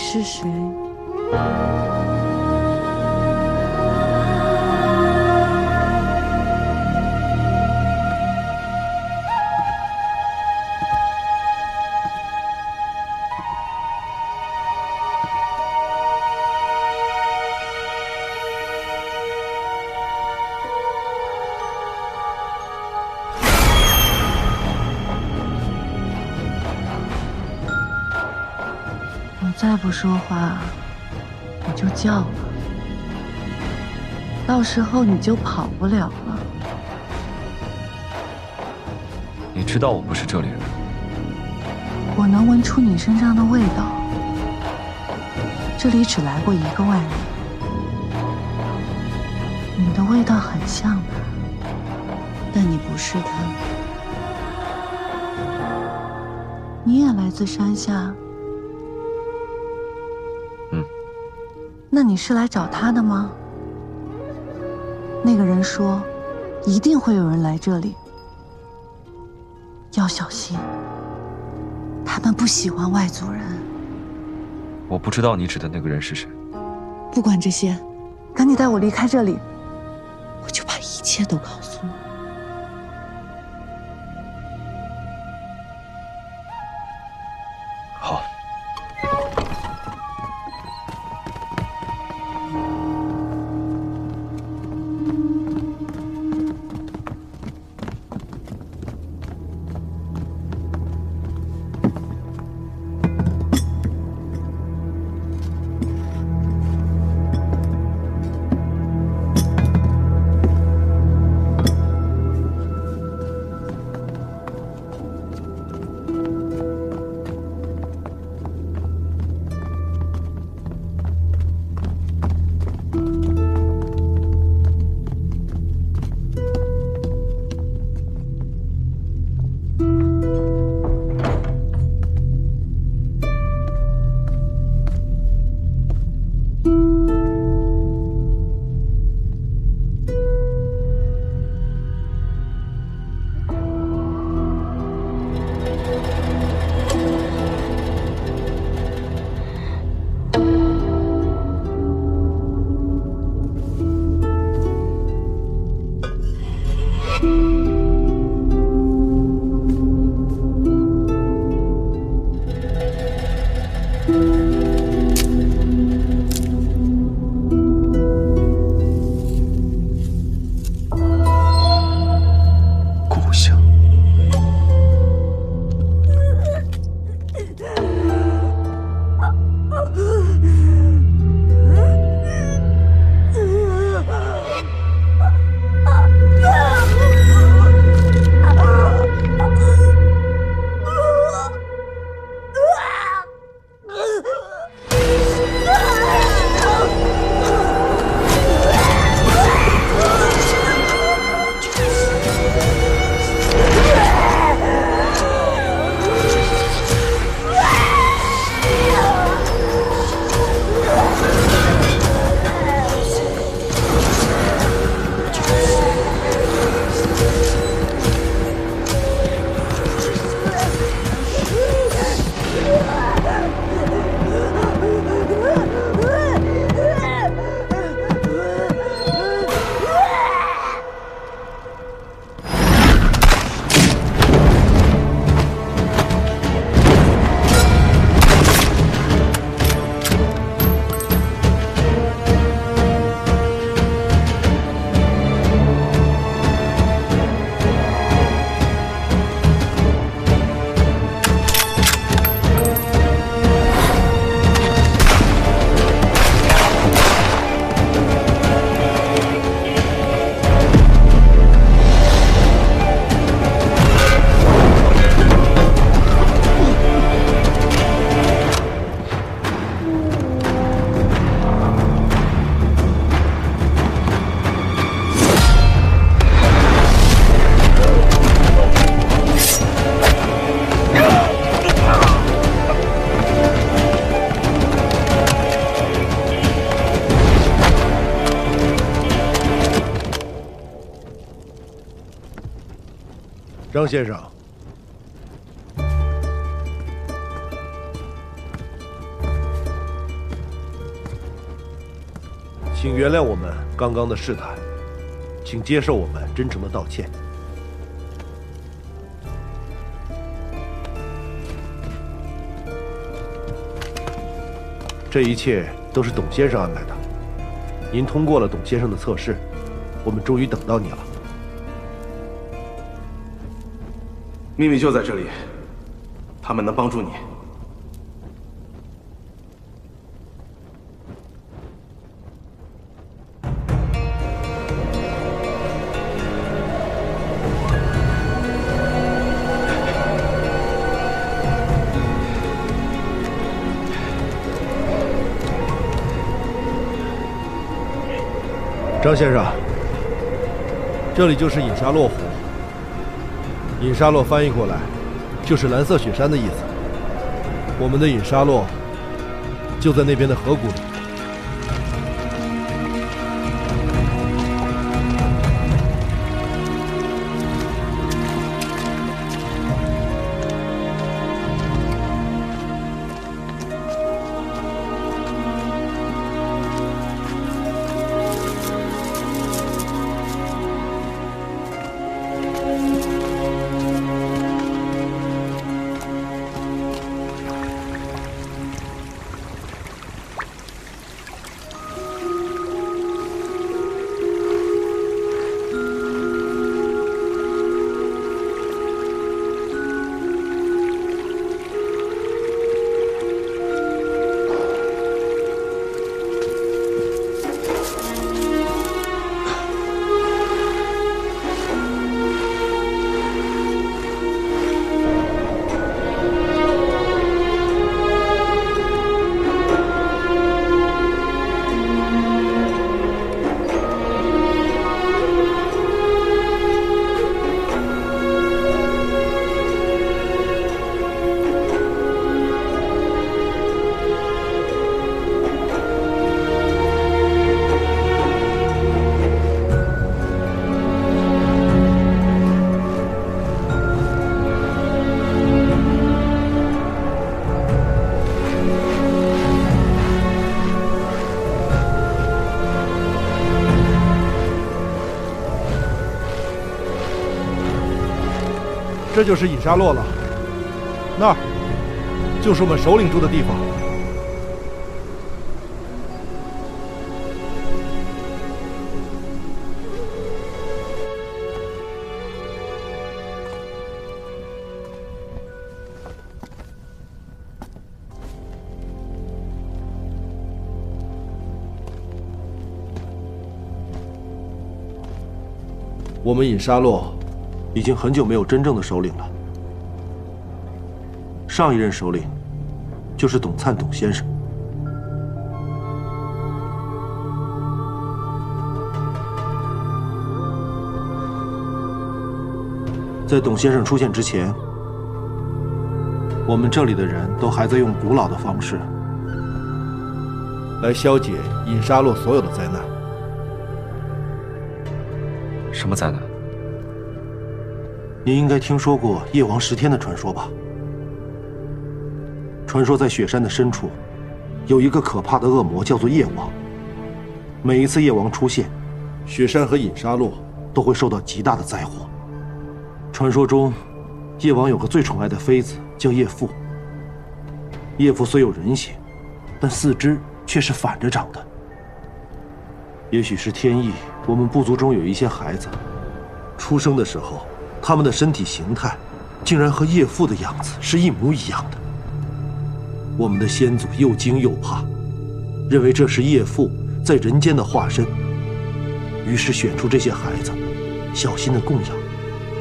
是谁？我再不说话，我就叫了，到时候你就跑不了了。你知道我不是这里人，我能闻出你身上的味道。这里只来过一个外人，你的味道很像他，但你不是他。你也来自山下？那你是来找他的吗？那个人说，一定会有人来这里，要小心，他们不喜欢外族人。我不知道你指的那个人是谁。不管这些，赶紧带我离开这里，我就把一切都告诉你。好。张先生，请原谅我们刚刚的试探，请接受我们真诚的道歉。这一切都是董先生安排的。您通过了董先生的测试，我们终于等到你了。秘密就在这里，他们能帮助你。张先生，这里就是隐沙洛湖。隐沙洛翻译过来就是蓝色雪山的意思。我们的隐沙洛就在那边的河谷里。这就是隐沙洛了，那儿就是我们首领住的地方。我们隐沙洛已经很久没有真正的首领了。上一任首领就是董灿董先生。在董先生出现之前，我们这里的人都还在用古老的方式来消解隐沙洛所有的灾难。什么灾难？您应该听说过夜王10天的传说吧？传说在雪山的深处，有一个可怕的恶魔，叫做夜王。每一次夜王出现，雪山和隐沙洛都会受到极大的灾祸。传说中，夜王有个最宠爱的妃子，叫叶父。叶父虽有人形，但四肢却是反着长的。也许是天意，我们部族中有一些孩子，出生的时候，他们的身体形态竟然和叶父的样子是一模一样的。我们的先祖又惊又怕，认为这是叶父在人间的化身，于是选出这些孩子，小心的供养，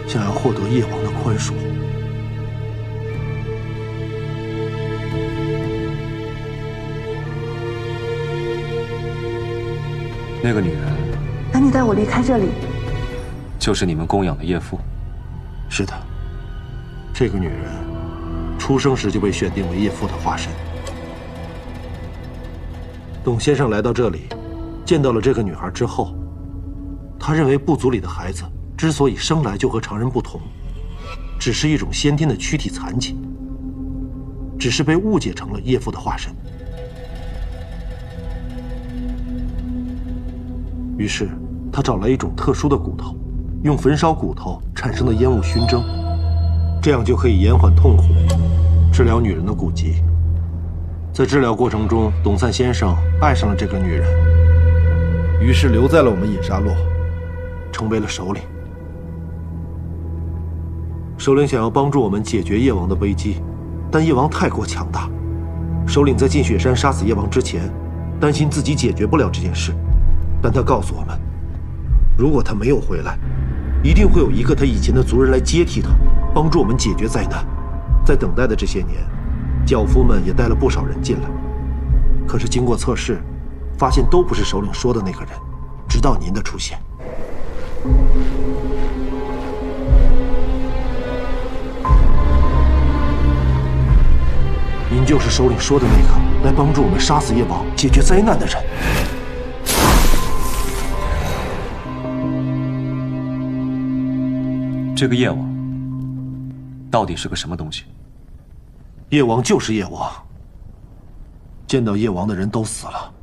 想要获得夜王的宽恕。那个女人，赶紧带我离开这里。就是你们供养的叶父。是的，这个女人出生时就被选定为叶父的化身。董先生来到这里，见到了这个女孩之后，他认为部族里的孩子之所以生来就和常人不同，只是一种先天的躯体残疾，只是被误解成了叶父的化身。于是他找来一种特殊的骨头，用焚烧骨头产生的烟雾熏蒸，这样就可以延缓痛苦，治疗女人的骨疾。在治疗过程中，董灿先生爱上了这个女人，于是留在了我们隐沙洛，成为了首领。首领想要帮助我们解决夜王的危机，但夜王太过强大。首领在进雪山杀死夜王之前，担心自己解决不了这件事，但他告诉我们，如果他没有回来，一定会有一个他以前的族人来接替他，帮助我们解决灾难。在等待的这些年，教夫们也带了不少人进来，可是经过测试，发现都不是首领说的那个人，直到您的出现。您就是首领说的那个来帮助我们杀死夜王、解决灾难的人。这个夜王到底是个什么东西？夜王就是夜王，见到夜王的人都死了，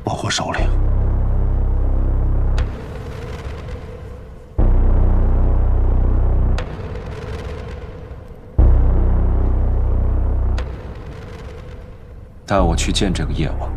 包括首领。带我去见这个夜王。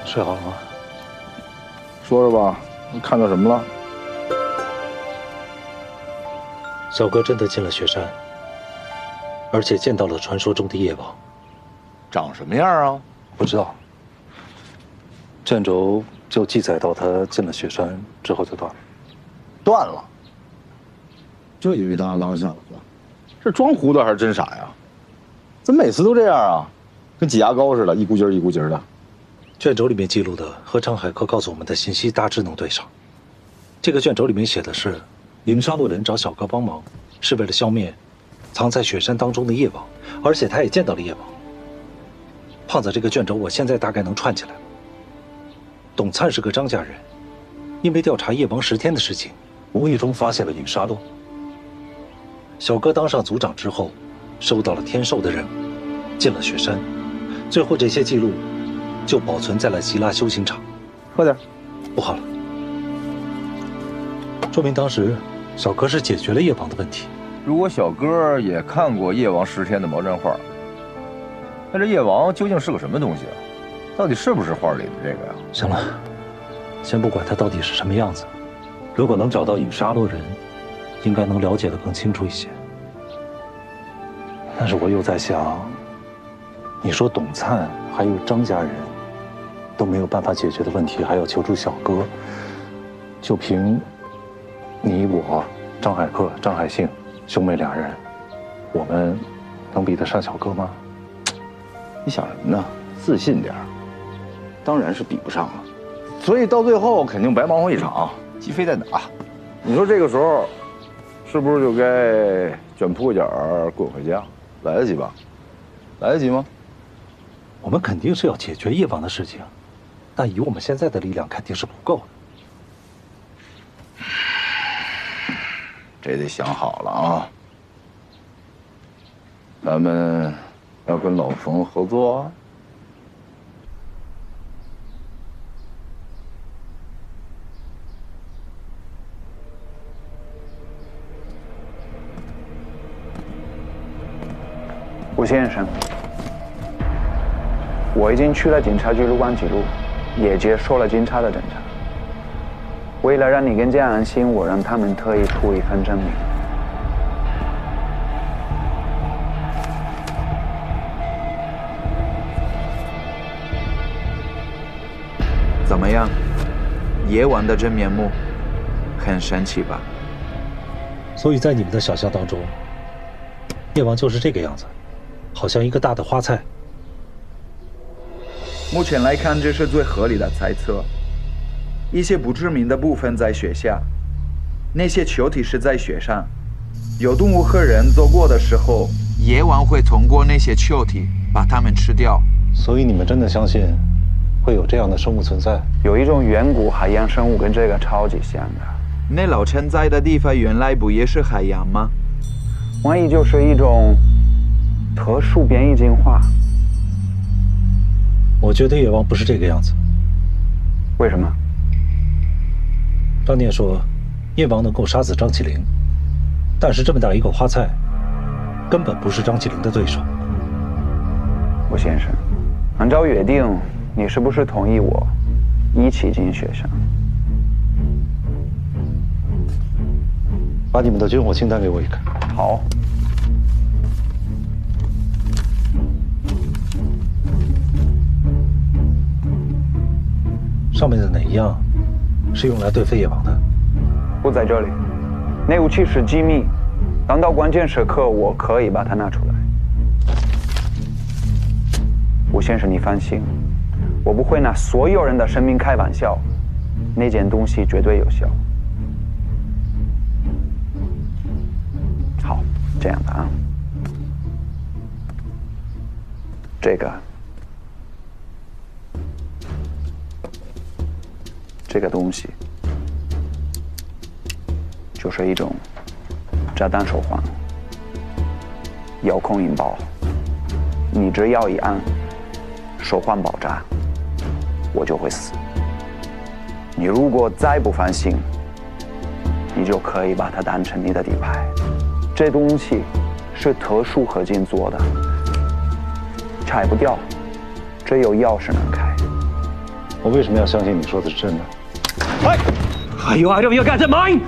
睡好了吗？说说吧，你看到什么了？小哥真的进了雪山，而且见到了传说中的夜王。长什么样啊？不知道。卷轴就记载到他进了雪山之后就断了。断了。这一位大老小子，是装糊涂还是真傻呀？怎么每次都这样啊？跟挤牙膏似的，一股劲儿一股劲儿的。卷轴里面记录的和张海科告诉我们的信息大致能对上。这个卷轴里面写的是，银沙洛人找小哥帮忙，是为了消灭藏在雪山当中的夜王，而且他也见到了夜王。胖子，这个卷轴我现在大概能串起来了。董灿是个张家人，因为调查夜王10天的事情，无意中发现了银沙洛。小哥当上族长之后，收到了天授的任务，进了雪山，最后这些记录就保存在了希拉修行场。喝点。不好了，说明当时小哥是解决了夜王的问题。如果小哥也看过夜王10天的毛毡画，那这夜王究竟是个什么东西啊？到底是不是画里的这个呀？行了，先不管他到底是什么样子，如果能找到隐沙洛人，应该能了解得更清楚一些。但是我又在想，你说董灿还有张家人都没有办法解决的问题，还要求助小哥，就凭你我张海克、张海庆兄妹俩人，我们能比得上小哥吗？你想什么呢？自信点儿。当然是比不上了，所以到最后肯定白忙活一场，鸡飞蛋打。你说这个时候，是不是就该卷铺盖卷滚回家？来得及吧？来得及吗？我们肯定是要解决叶王的事情，但以我们现在的力量肯定是不够的。这得想好了啊！咱们要跟老冯合作啊！吴先生，我已经去了警察局录完记录，也接受了警察的侦查。为了让你更加安心，我让他们特意出一份证明。怎么样？夜晚的真面目很神奇吧？所以在你们的想象当中，叶王就是这个样子。好像一个大的花菜。目前来看，这是最合理的猜测。一些不知名的部分在雪下，那些球体是在雪上。有动物和人走过的时候，野王会通过那些球体把它们吃掉。所以你们真的相信会有这样的生物存在？有一种远古海洋生物跟这个超级像的。那老陈在的地方原来不也是海洋吗？万一就是一种特殊变异进化。我觉得野王不是这个样子。为什么？张念说，夜王能够杀死张起灵，但是这么大一个花菜，根本不是张起灵的对手。吴先生，按照约定，你是不是同意我一起进雪山？把你们的军火清单给我一看。好。上面的哪一样是用来对付夜王的？不在这里，那武器是机密，当到关键时刻，我可以把它拿出来。吴先生，你放心，我不会拿所有人的生命开玩笑，那件东西绝对有效。好，这样的啊，这个东西就是一种炸弹手环，遥控引爆，你只要一按，手环爆炸，我就会死。你如果再不放心，你就可以把它当成你的底牌。这东西是特殊合金做的，拆不掉，只有钥匙能开。我为什么要相信你说的是真的？Are you out of your goddamn mind？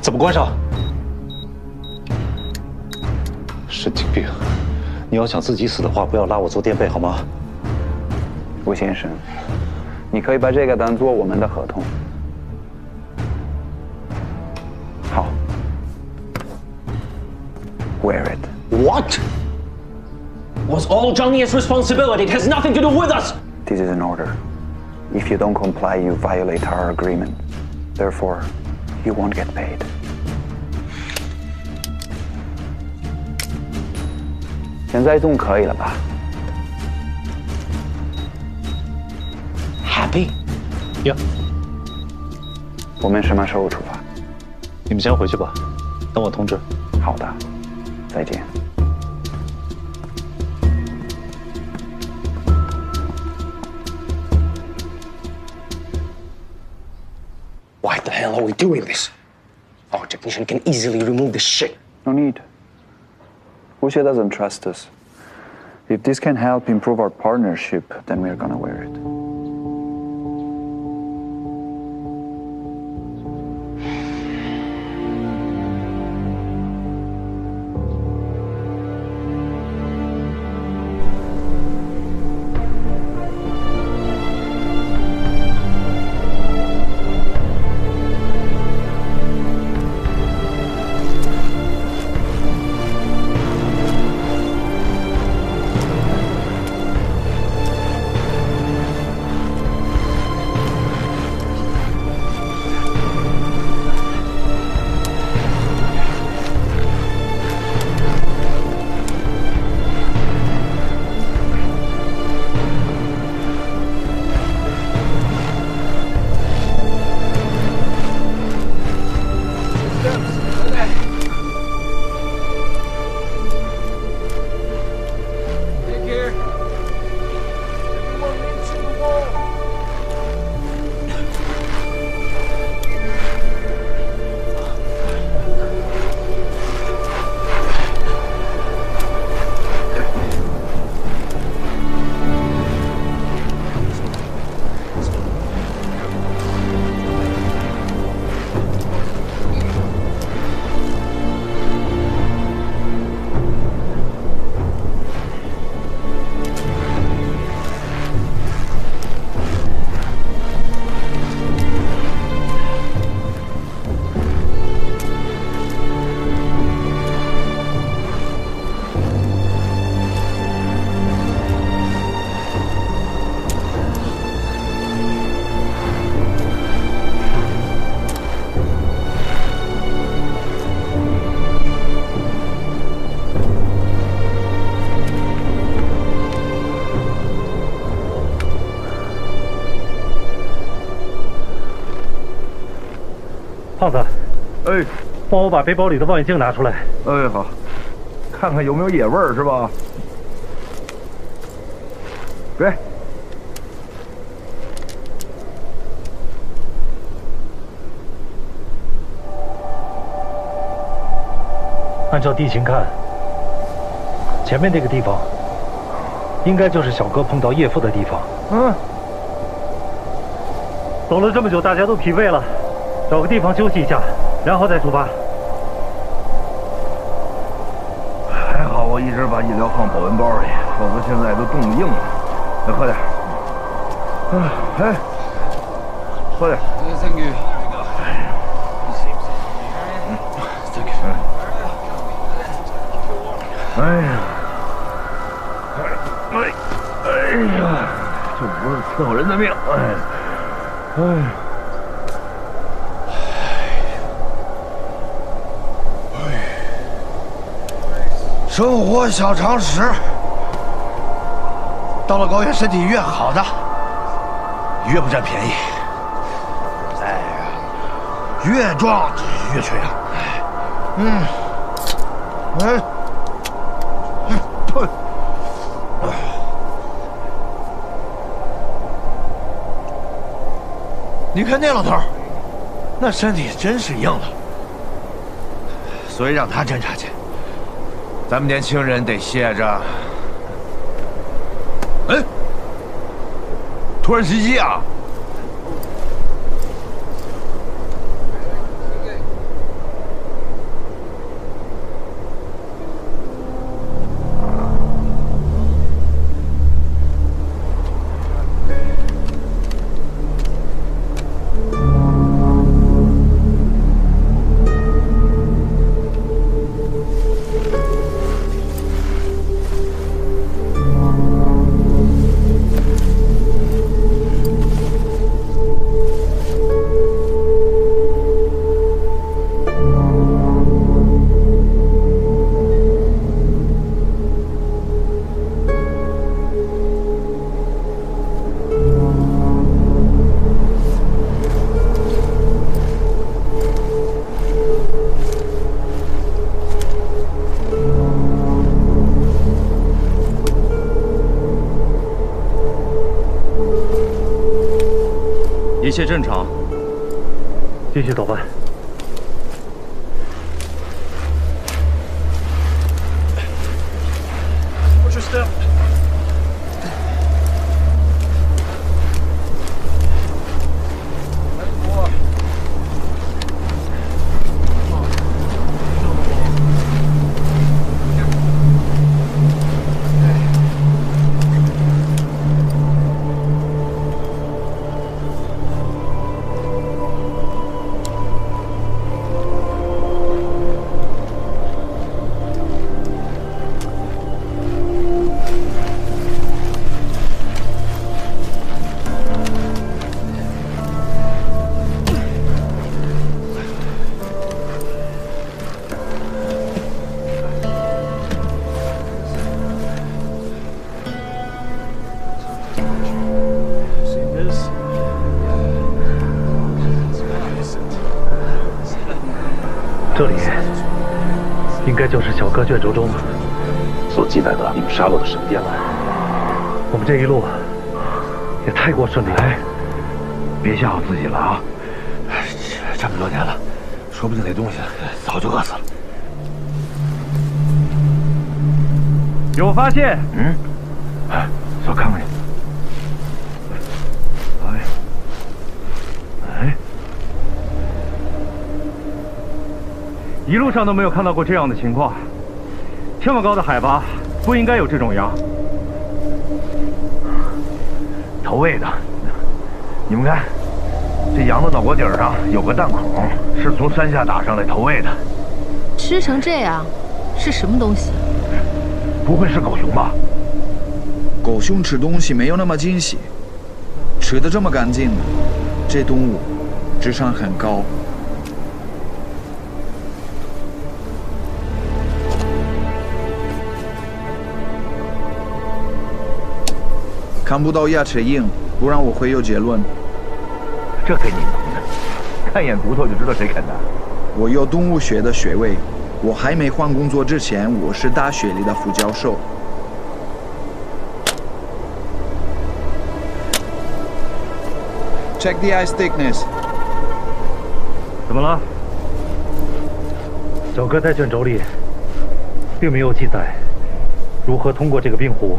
怎么关上？神经病！你要想自己死的话，不要拉我做垫背好吗？吴先生，你可以把这个当做我们的合同。好 ，wear it. What? Was all Johnny's responsibility? It has nothing to do with us. This is an order. If you don't comply, you violate our agreement. Therefore, you won't get paid. 现在总可以了吧 ？Happy? Yeah. 我们什么时候出发？你们先回去吧，等我通知。好的，再见。Why the hell are we doing this? Our technician can easily remove this shit. No need. Wuxie doesn't trust us. If this can help improve our partnership, then we're gonna wear it. 胖子，哎，帮我把背包里的望远镜拿出来。哎，好，看看有没有野味儿是吧？给。按照地形看，前面那个地方应该就是小哥碰到叶父的地方。嗯。走了这么久，大家都疲惫了，找个地方休息一下，然后再出发。还好我一直把饮料放保温包里，否则现在都冻得硬了。再喝点。哎，喝点。Thank you. Thank you. 哎呀，哎呀，这不是伺候人的命，生活小常识，到了高原，身体越好的越不占便宜，哎呀，越壮越缺氧，你看那老头，那身体真是硬了，所以让他侦察去。咱们年轻人得歇着。哎，土耳其鸡啊！一切正常，继续走吧。Watch your step. 这里应该就是小哥卷轴中所记载的沙洛的神殿了。我们这一路也太过顺利了。别吓唬自己了啊！这么多年了，说不定那东西早就饿死了。有发现？哎，走看看去。一路上都没有看到过这样的情况。这么高的海拔，不应该有这种羊。投喂的，你们看，这羊的脑瓜顶上有个弹孔，是从山下打上来投喂的。吃成这样，是什么东西？不会是狗熊吧？狗熊吃东西没有那么惊喜，吃得这么干净，这动物智商很高。看不到牙齿印，不然我会有结论。这给你能的。看一眼骨头就知道谁啃的。我有动物学的学位，我还没换工作之前，我是大学里的副教授。Check the ice thickness。怎么了？小哥在卷轴里并没有记载如何通过这个冰湖，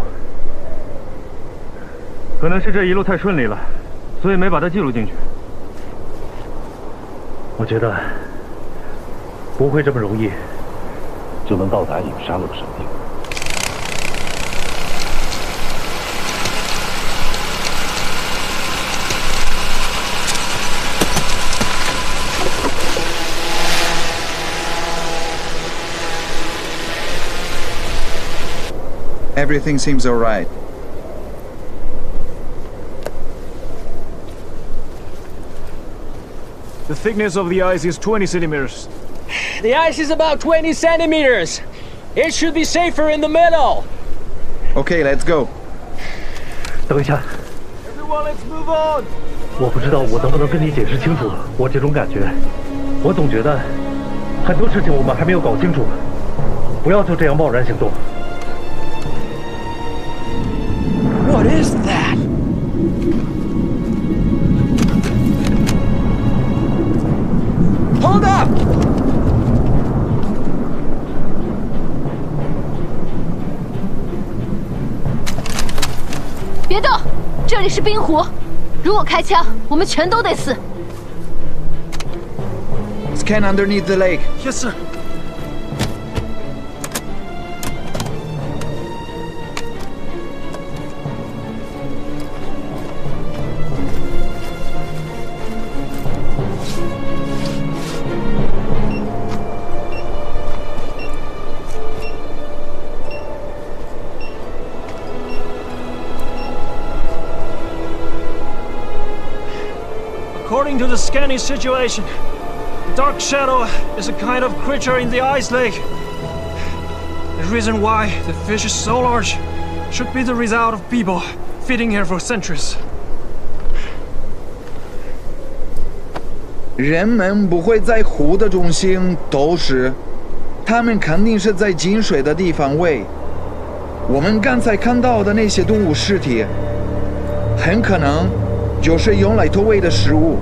可能是这一路太顺利了，所以没把它记录进去。我觉得不会这么容易就能到达影沙路神地。Everything seems all right. The thickness of the ice is 20 centimeters. The ice is about 20 centimeters. It should be safer in the middle. Okay, let's go. 等一下。Everyone, let's move on. 我不知道我能不能跟你解释清楚我这种感觉。我总觉得很多事情我们还没有搞清楚，不要就这样贸然行动。What is that? Hold up! 别动！这里是冰湖，如果开枪，我们全都得死。Scan underneath the lake. Yes, sir. According to the scanning situation, the Dark Shadow is a kind of creature in the ice lake. The reason why the fish is so large should be the result of people feeding here for centuries. 人们不会在湖的中心投食，他们肯定是在进水的地方喂。我们刚才看到的那些动物尸体，很可能就是用来投喂的食物，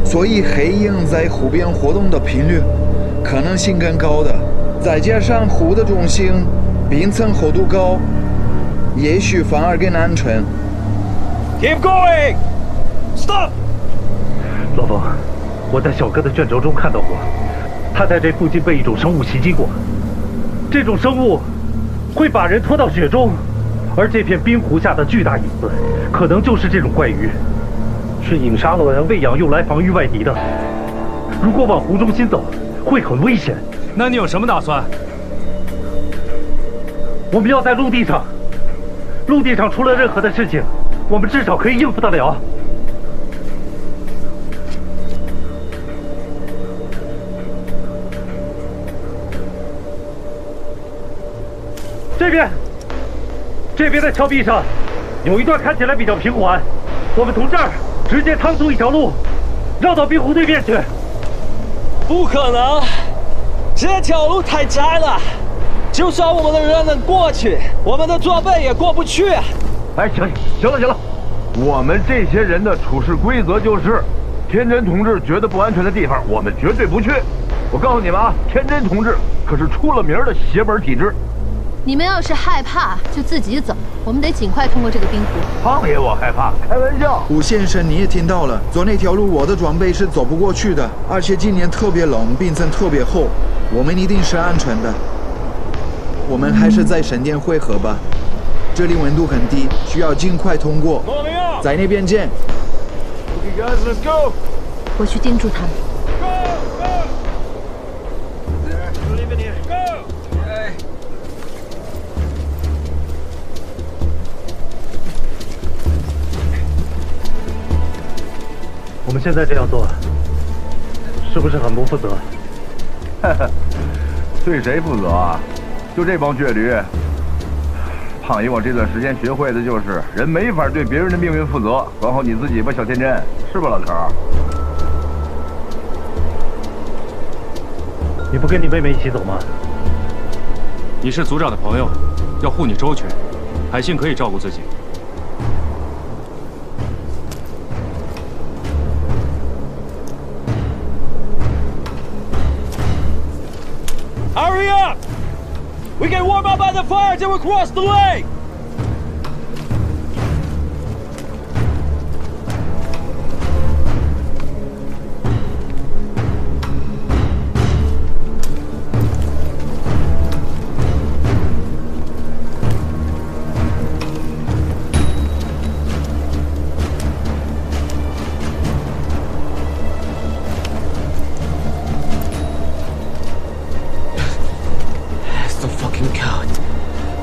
所以黑鹰在湖边活动的频率可能性更高的。再加上湖的中心冰层厚度高，也许反而更安全。Keep going! Stop! 老冯，我在小哥的卷轴中看到过，他在这附近被一种生物袭击过。这种生物会把人拖到雪中，而这片冰湖下的巨大影子，可能就是这种怪鱼，是影沙洛人喂养用来防御外敌的。如果往湖中心走，会很危险。那你有什么打算？我们要在陆地上，陆地上出了任何的事情，我们至少可以应付得了。这边的峭壁上有一段看起来比较平缓，我们从这儿直接趟出一条路，绕到冰湖对面去。不可能，这条路太窄了，就算我们的人能过去，我们的装备也过不去。哎，行了，我们这些人的处事规则就是，天真同志觉得不安全的地方，我们绝对不去。我告诉你们啊，天真同志可是出了名的邪门体质。你们要是害怕，就自己走。我们得尽快通过这个冰湖。胖爷，我害怕，开玩笑。吴先生，你也听到了，走那条路我的装备是走不过去的，而且今年特别冷，冰层特别厚，我们一定是安全的。我们还是在神殿汇合吧，这里温度很低，需要尽快通过。在那边见。Okay, guys, let's go. 我去盯住他们。我们现在这样做，是不是很不负责？对谁负责啊？就这帮倔驴。胖爷，我这段时间学会的就是，人没法对别人的命运负责，管好你自己吧，小天真，是吧，老头？你不跟你妹妹一起走吗？你是族长的朋友，要护你周全。海信可以照顾自己。 Hurry up! We can warm up by the fire till we cross the lake!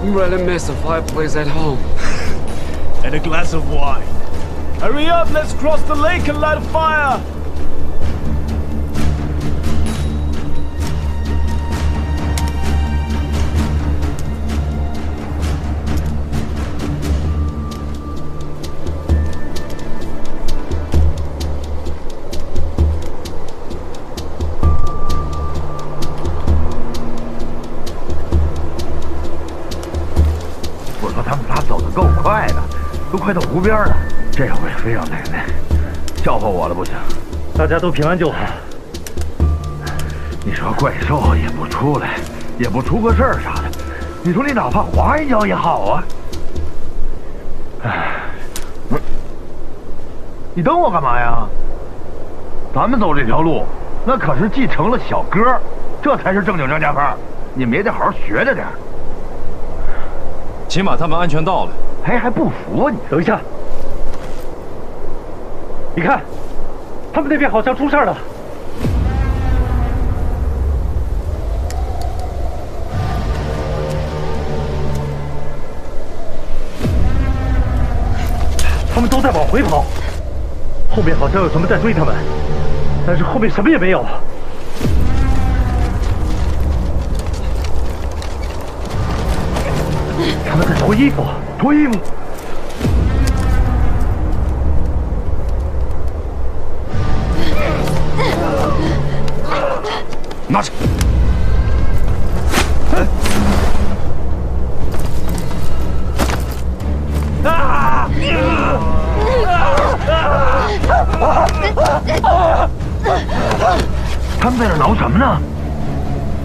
I'd rather miss a fireplace at home. And a glass of wine. Hurry up, let's cross the lake and light a fire!快的，都快到湖边了。这回非让奶奶笑话我了，不行。大家都平安就好。你说怪兽也不出来，也不出个事儿啥的，你说你哪怕滑一跤也好啊。哎，你等我干嘛呀？咱们走这条路，那可是继承了小哥，这才是正经张家派，你们也得好好学着点。起码他们安全到了。 还不服你？等一下，你看，他们那边好像出事了。他们都在往回跑，后面好像有什么在追他们，但是后面什么也没有。他们在脱衣服。 脱衣服，拿着。他们在这挠什么呢？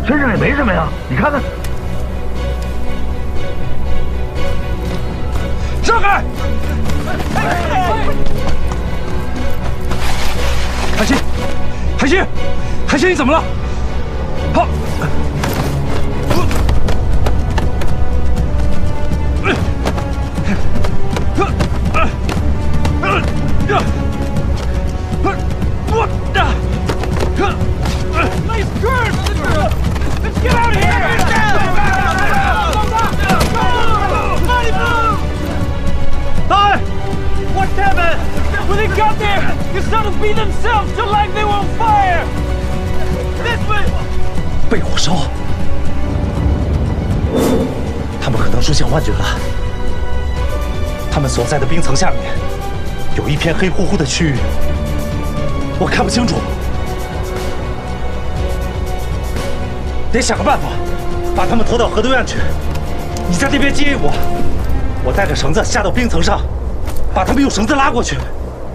身上也没什么呀，你看看。 让开！海星，海星，海星，你怎么了？好。Nice turn! Let's get out of here! What happened? When they got there, the sons beat themselves just like they were on fire! This way! 被火烧，他们可能出现幻觉了。他们所在的冰层下面有一片黑乎乎的区域，我看不清楚。得想个办法，把他们拖到河对岸去。你在那边接应我，我带着绳子下到冰层上。 把他们用绳子拉过去。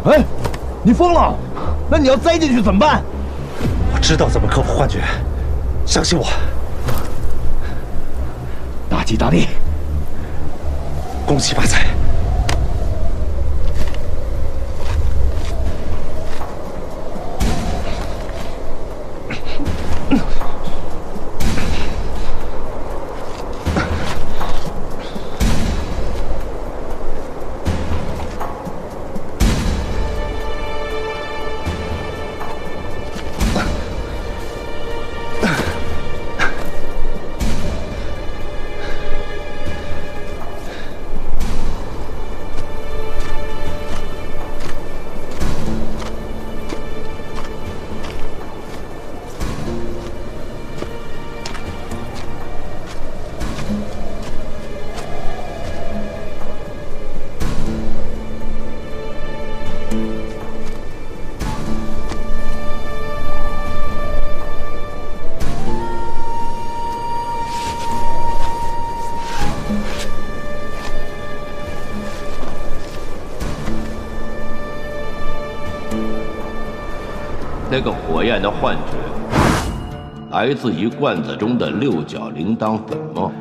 哎，你疯了？那你要栽进去怎么办？我知道怎么克服幻觉，相信我。大吉大利，恭喜发财。这个火焰的幻觉来自于罐子中的六角铃铛粉末。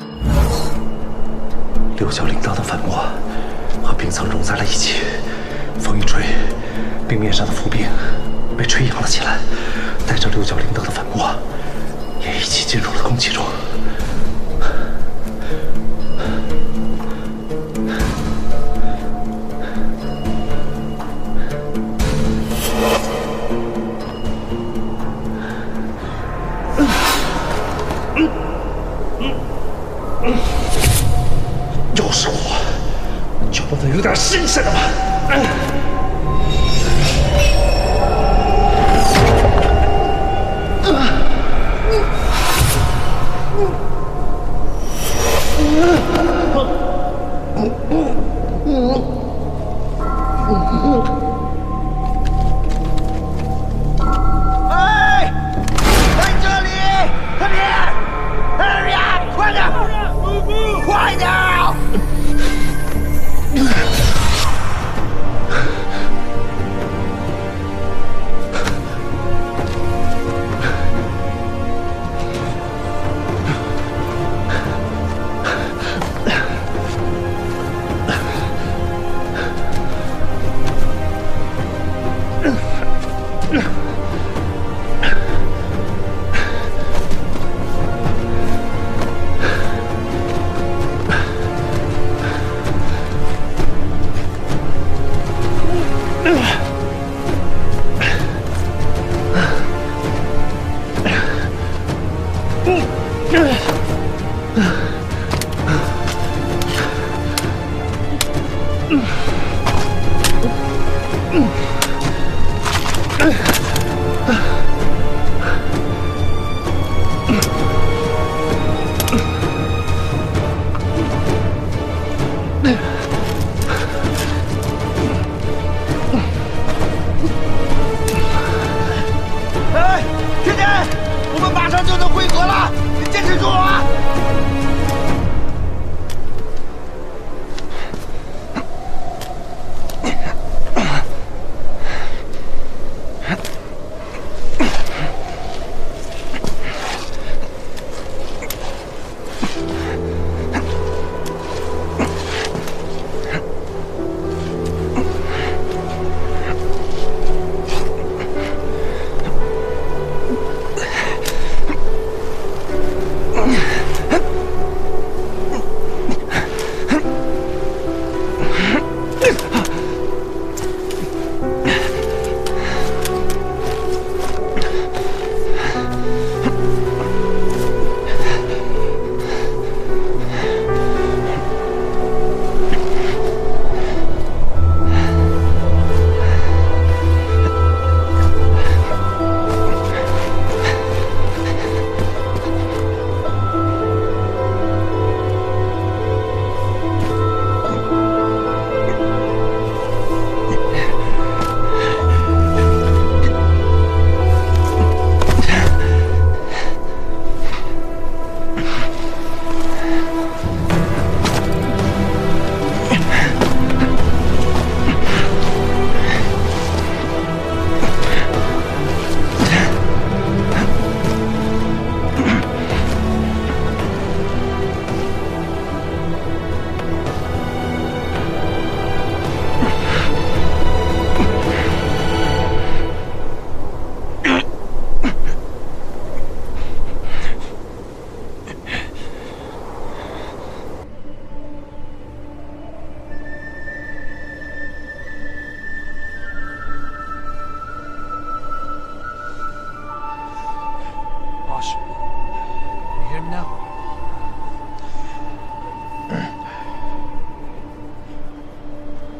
六角铃铛的粉末和冰层融在了一起，风一吹，冰面上的浮冰被吹扬了起来，带着六角铃铛的粉末也一起进入了空气中。又是我，就不能有点新鲜的吗？哎，在这里！快点 ！Hurry up！ 快点！快点！哎，天天，我们马上就能汇合了，你坚持住啊！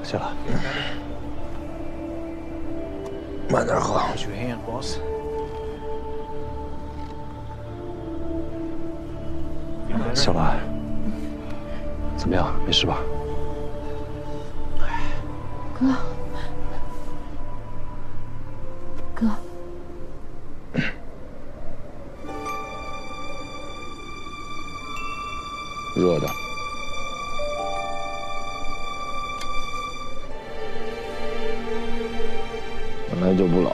谢了。慢点喝。小兰，怎么样？没事吧？哥，哥，热的。本来就不老。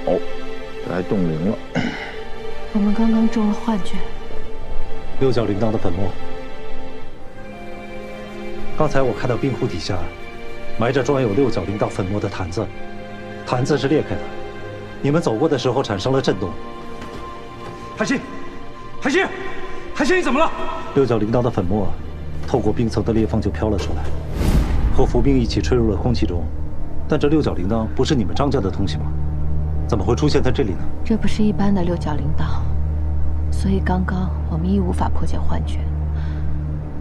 这还冻龄了。我们刚刚中了幻觉。六角铃铛的粉末。刚才我看到冰湖底下埋着装有六角铃铛粉末的坛子，坛子是裂开的。你们走过的时候产生了震动。海星，海星，海星，你怎么了？六角铃铛的粉末透过冰层的裂缝就飘了出来，和浮冰一起吹入了空气中。但这六角铃铛不是你们张家的东西吗？怎么会出现在这里呢？这不是一般的六角铃铛，所以刚刚我们亦无法破解幻觉。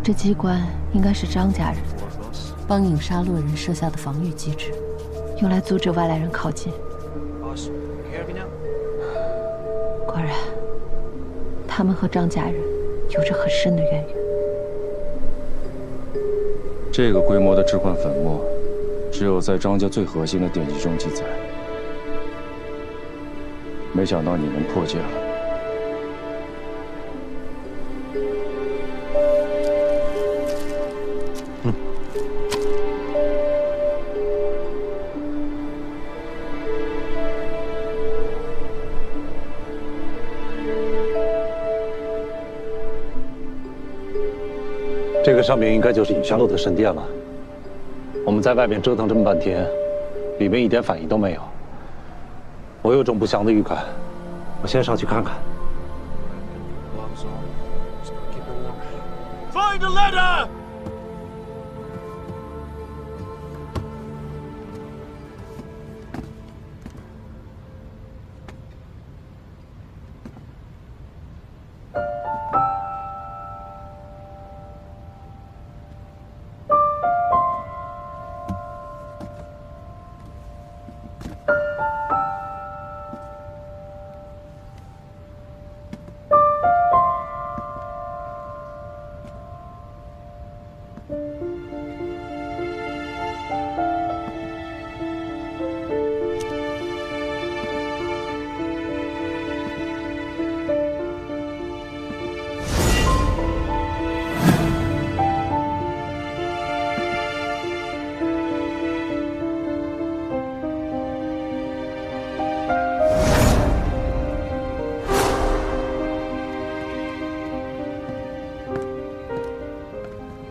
这机关应该是张家人帮影杀洛人设下的防御机制，用来阻止外来人靠近。果然，他们和张家人有着很深的渊源。这个规模的置换粉末，只有在张家最核心的典籍中记载。没想到你们破解了。这个上面应该就是影香楼的神殿了。我们在外面折腾这么半天，里面一点反应都没有。我有种不祥的预感，我先上去看看。Find a ladder!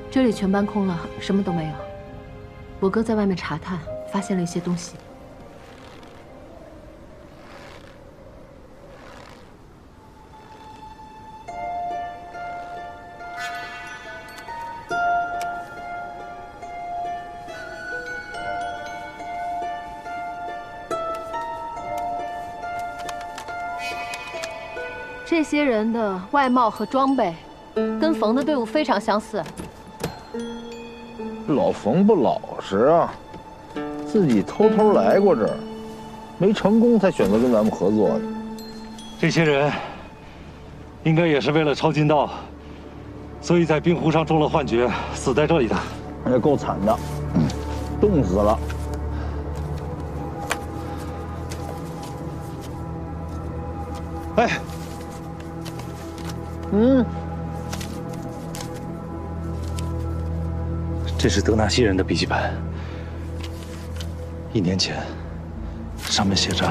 这里全搬空了，什么都没有。我哥在外面查探，发现了一些东西。这些人的外貌和装备，跟冯的队伍非常相似。老冯不老实啊，自己偷偷来过这儿，没成功才选择跟咱们合作的。这些人应该也是为了抄近道，所以在冰湖上中了幻觉，死在这里的。也够惨的，冻死了。哎，这是德纳西人的笔记本。1年前，上面写着，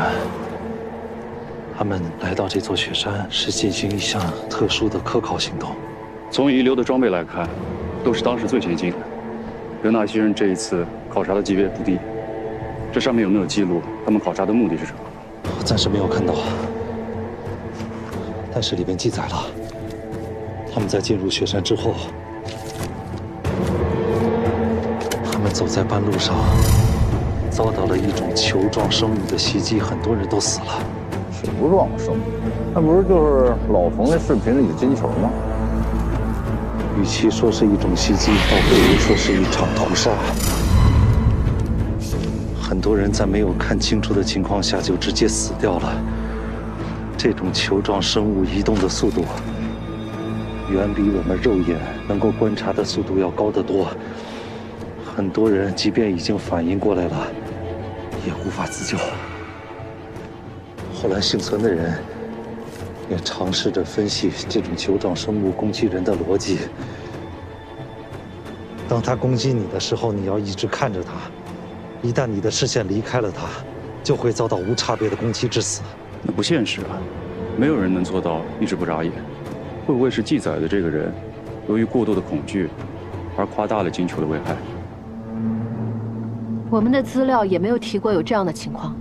他们来到这座雪山是进行一项特殊的科考行动。从遗留的装备来看，都是当时最先进的。德纳西人这一次考察的级别不低，这上面有没有记录他们考察的目的是什么？我暂时没有看到，但是里面记载了，他们在进入雪山之后，他们走在半路上，遭到了一种球状生物的袭击，很多人都死了。球状生物，那不是就是老冯那视频里的金球吗？与其说是一种袭击，倒不如说是一场屠杀。很多人在没有看清楚的情况下就直接死掉了。这种球状生物移动的速度，远比我们肉眼能够观察的速度要高得多。很多人即便已经反应过来了，也无法自救。后来幸存的人也尝试着分析这种球状生物攻击人的逻辑。当他攻击你的时候，你要一直看着他，一旦你的视线离开了他，就会遭到无差别的攻击致死。那不现实啊，没有人能做到一直不眨眼。会不会是记载的这个人，由于过度的恐惧，而夸大了金球的危害？我们的资料也没有提过有这样的情况。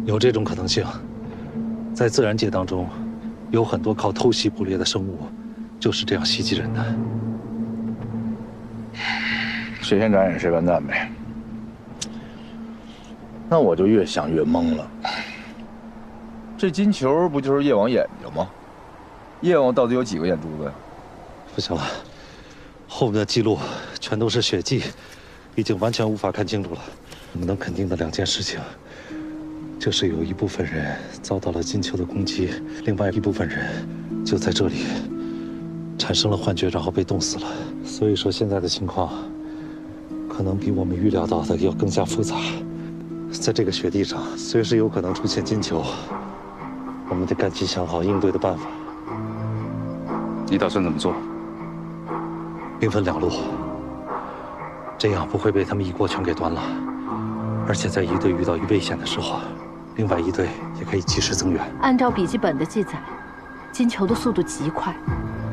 有这种可能性，在自然界当中，有很多靠偷袭捕猎的生物，就是这样袭击人的。谁先眨眼谁完蛋呗。那我就越想越懵了。这金球不就是夜王眼睛吗？夜王到底有几个眼珠子呀？不行了，后面的记录全都是血迹，已经完全无法看清楚了。我们能肯定的2件事情，就是有一部分人遭到了金球的攻击，另外一部分人就在这里产生了幻觉，然后被冻死了。所以说现在的情况，可能比我们预料到的要更加复杂。在这个雪地上，随时有可能出现金球，我们得赶紧想好应对的办法。你打算怎么做？兵分2路，这样不会被他们一锅全给端了。而且在一队遇到危险的时候，另外一队也可以及时增援。按照笔记本的记载，金球的速度极快，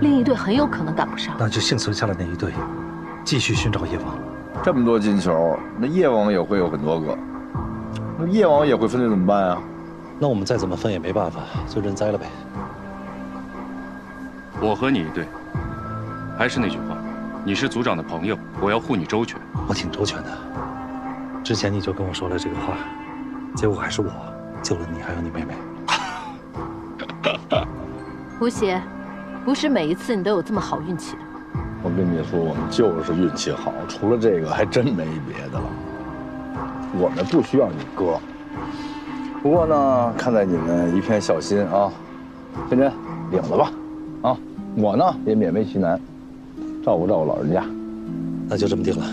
另一队很有可能赶不上。那就幸存下来那一队，继续寻找夜王。这么多金球，那夜王也会有很多个。那夜王也会分队怎么办啊？那我们再怎么分也没办法，就认栽了呗。我和你一队，还是那句话，你是组长的朋友，我要护你周全。我挺周全的，之前你就跟我说了这个话，结果还是我救了你，还有你妹妹。吴邪，不是每一次你都有这么好运气的。我跟你说，我们就是运气好，除了这个还真没别的了。我们不需要你哥，不过呢，看在你们一片孝心啊，天真领了吧，啊，我呢也勉为其难，照顾照顾老人家。那就这么定了，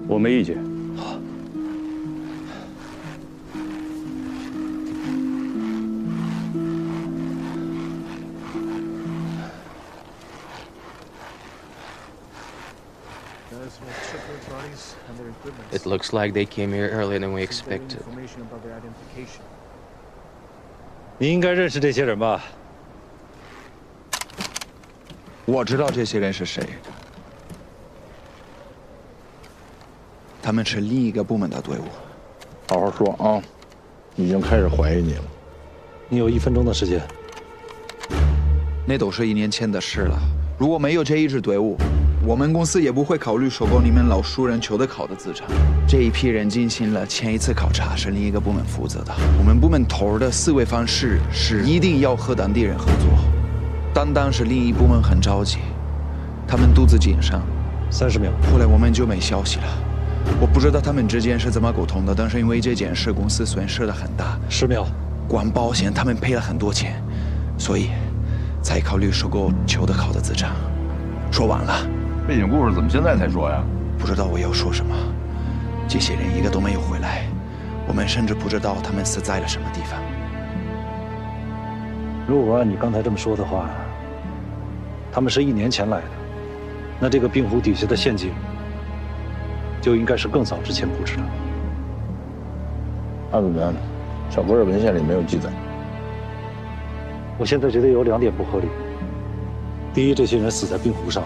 我没意见。好。It looks like they came here earlier than we expected. 你应该认识这些人吧？我知道这些人是谁，他们是另一个部门的队伍。好好说啊，已经开始怀疑你了。你有1分钟的时间。那都是1年前的事了。如果没有这一支队伍，我们公司也不会考虑收购你们老熟人裘德考的资产。这一批人进行了前一次考察，是另一个部门负责的。我们部门头的思维方式是一定要和当地人合作，当时另一部门很着急，他们独自经商。30秒。后来我们就没消息了。我不知道他们之间是怎么沟通的，但是因为这件事，公司损失的很大。10秒。光保险他们赔了很多钱，所以才考虑收购裘德考的资产。说完了。背景故事怎么现在才说呀？不知道我要说什么。这些人一个都没有回来，我们甚至不知道他们死在了什么地方。如果按你刚才这么说的话，他们是1年前来的，那这个冰湖底下的陷阱就应该是更早之前布置的。按怎么样？小哥的文献里没有记载。我现在觉得有2点不合理。第一，这些人死在冰湖上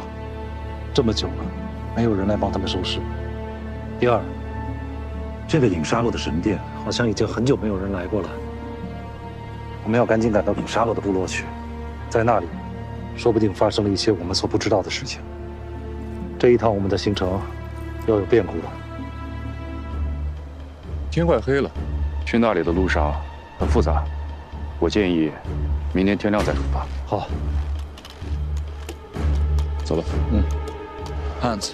这么久了，没有人来帮他们收尸。第二，这个影沙洛的神殿好像已经很久没有人来过了。我们要赶紧赶到影沙洛的部落去，在那里，说不定发生了一些我们所不知道的事情。这一趟我们的行程要有变故的。天快黑了，去那里的路上很复杂，我建议明天天亮再出发。好，走吧。Hans，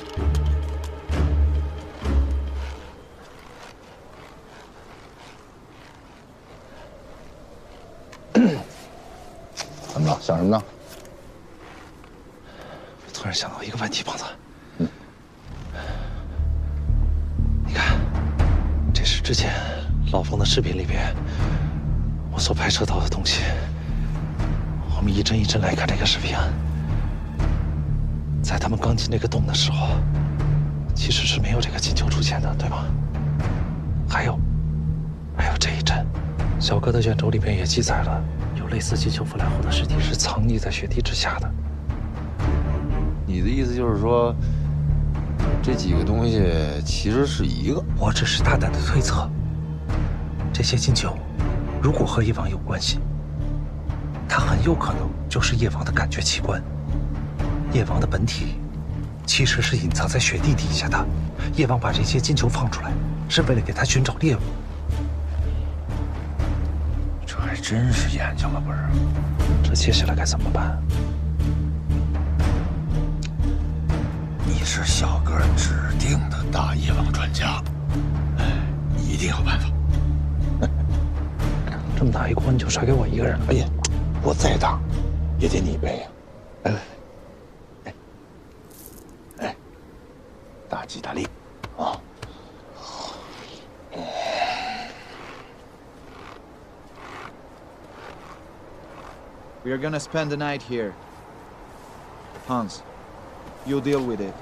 怎么了？想什么呢？我突然想到一个问题，胖子。你看，这是之前老冯的视频里边我所拍摄到的东西。我们一帧一帧来看这个视频。在他们刚进那个洞的时候，其实是没有这个金球出现的，对吗？还有这一帧，小哥的卷轴里面也记载了，有类似金球腐烂后的尸体是藏匿在雪地之下的。你的意思就是说，这几个东西其实是一个？我只是大胆的推测，这些金球如果和夜王有关系，它很有可能就是夜王的感觉器官。夜王的本体其实是隐藏在雪地底下的，夜王把这些金球放出来，是为了给他寻找猎物。这还真是研究了不是？这接下来该怎么办？你是小哥指定的大夜王专家，你一定有办法。这么大一锅你就甩给我一个人？哎呀，我再大也得你背呀！哎，大吉大利啊！We are gonna spend the night here. Hans, you deal with it.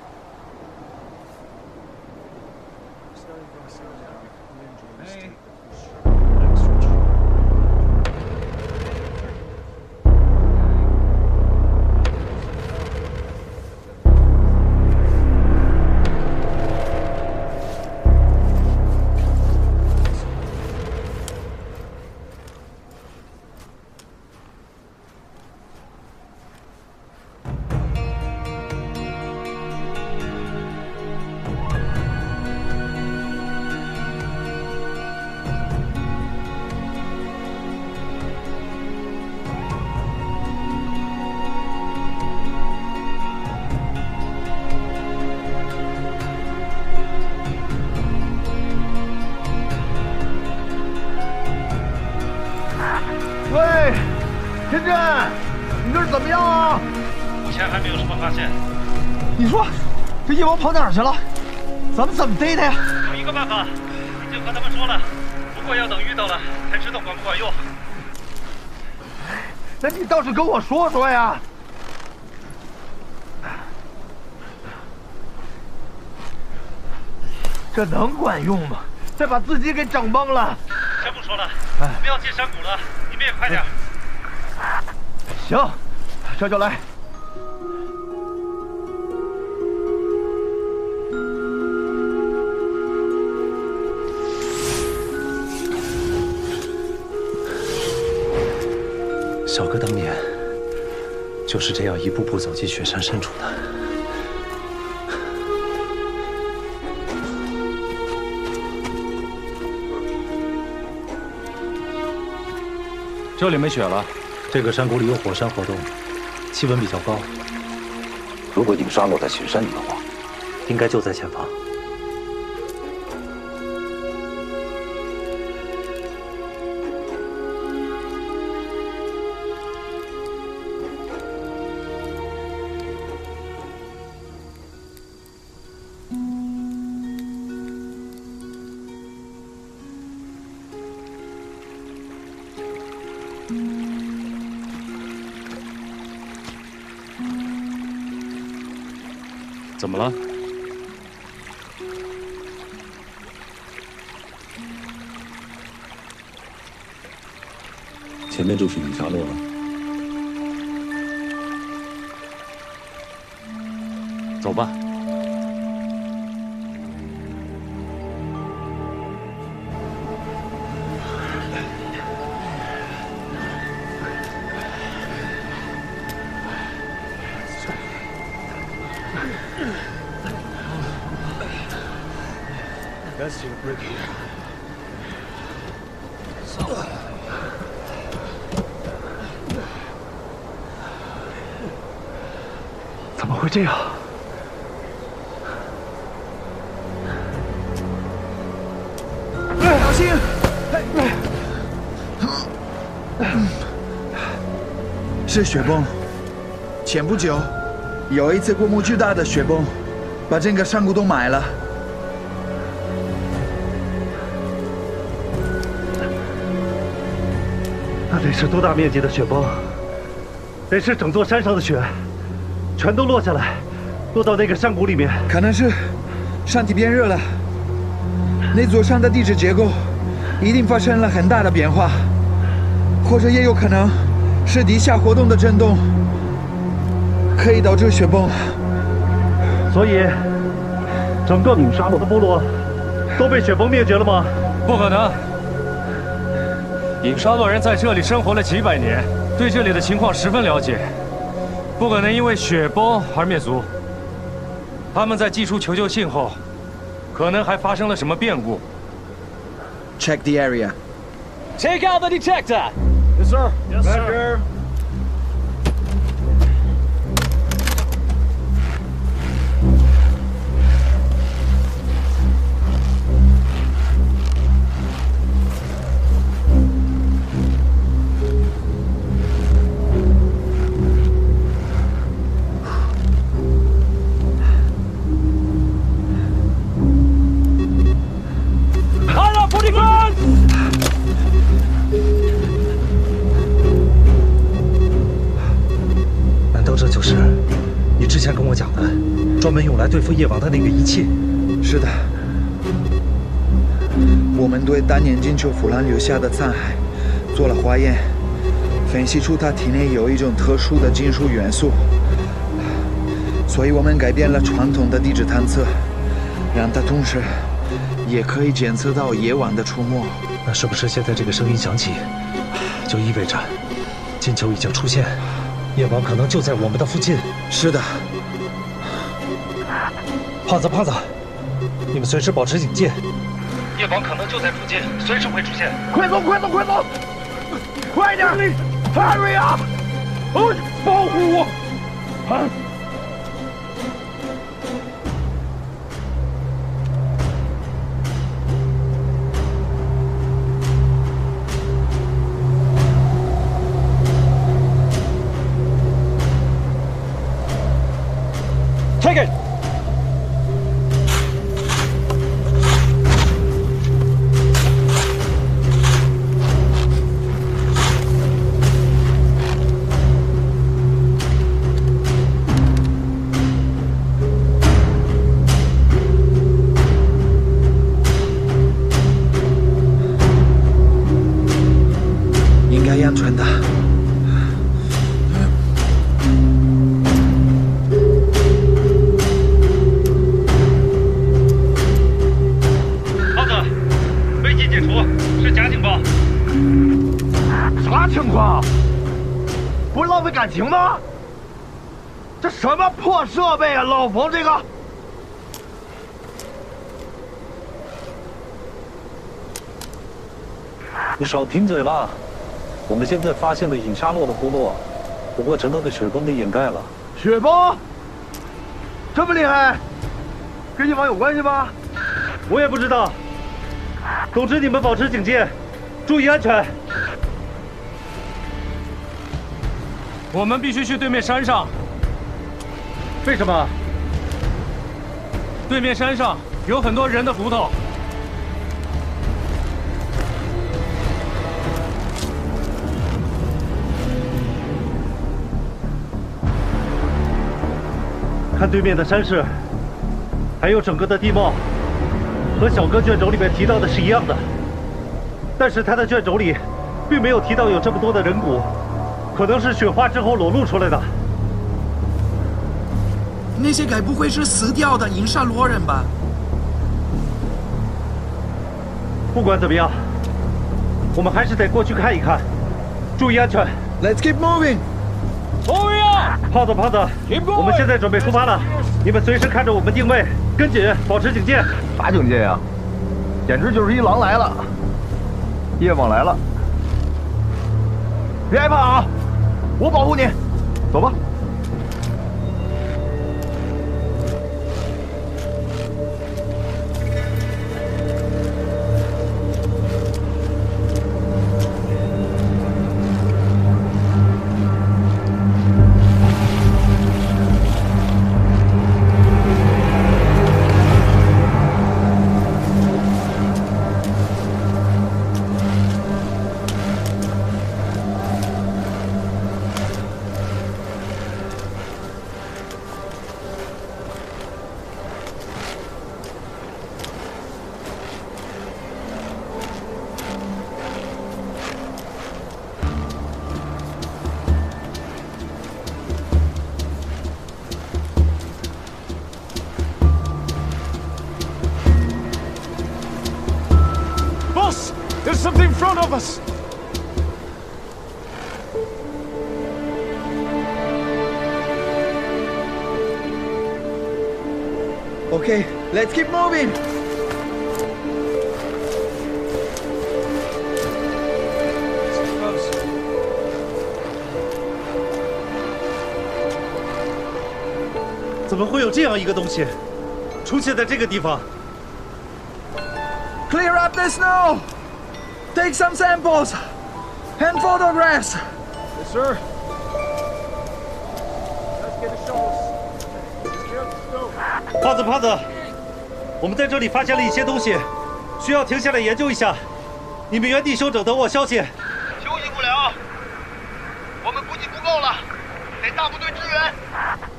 喂，天真，你这是怎么样啊？目前还没有什么发现。你说，这夜王跑哪儿去了？咱们怎么逮他呀？有一个办法，已经和他们说了，不过要等遇到了才知道管不管用。那你倒是跟我说说呀！这能管用吗？再把自己给整懵了。先不说了，我们要进山谷了，你们也快点。行，这就来。小哥当年就是这样一步步走进雪山深处的。这里没雪了，这个山谷里有火山活动，气温比较高。如果影沙落在雪山里的话，应该就在前方。怎么了？前面就是影沙落了。走吧。That's your brick here. 怎么会这样？小心！是雪崩。前不久，有一次规模巨大的雪崩，把整个山谷都埋了。那得是多大面积的雪崩？得是整座山上的雪全都落下来，落到那个山谷里面。可能是山体变热了，那座山的地质结构一定发生了很大的变化。或者也有可能是地下活动的震动，可以导致雪崩。所以，整个影沙洛的部落都被雪崩灭绝了吗？不可能。影沙洛人在这里生活了几百年，对这里的情况十分了解，不可能因为雪崩而灭族。他们在寄出求救信后，可能还发生了什么变故。Check the area. Take out the detector. Yes, sir. Yes, sir.专门用来对付夜王的那个仪器。是的，我们对当年金球腐兰留下的残骸做了化验，分析出他体内有一种特殊的金属元素，所以我们改变了传统的地质探测，让它同时也可以检测到夜王的出没。那是不是现在这个声音响起，就意味着金球已经出现，夜王可能就在我们的附近？是的。胖子，你们随时保持警戒，夜王可能就在附近，随时会出现。快走，快点 ！Hurry up！ 保护我！Take it！安全的。胖子，危机解除，是假警报。啥情况？不是浪费感情吗？这什么破设备啊，老冯这个。 你少贫嘴了！我们现在发现了隐沙洛的部落，不过只能被雪崩给掩盖了。雪崩？这么厉害？跟夜王有关系吗？我也不知道。总之，你们保持警戒，注意安全。我们必须去对面山上。为什么？对面山上有很多人的骨头。 看对面的山势，还有整个的地貌，和小哥卷轴里面提到的是一样的。但是他的卷轴里，并没有提到有这么多的人骨，可能是雪化之后裸露出来的。那些该不会是死掉的隐沙罗人吧？不管怎么样，我们还是得过去看一看，注意安全。Let's keep moving. 胖子，我们现在准备出发了，你们随时看着我们定位，跟紧，保持警戒。啥警戒呀？简直就是一狼来了，夜王来了。别害怕啊，我保护你，走吧。There's something in front of us! Okay, let's keep moving!怎么会有这样一个东西出现在这个地方 Clear up the snow! Take some samples! And photographs! Yes, sir. Let's get the shovels. Clear up the snow. 胖子，我们在这里发现了一些东西，需要停下来研究一下。你们原地休整，等我消息。休息不了，我们补给不够了，得大部队支援。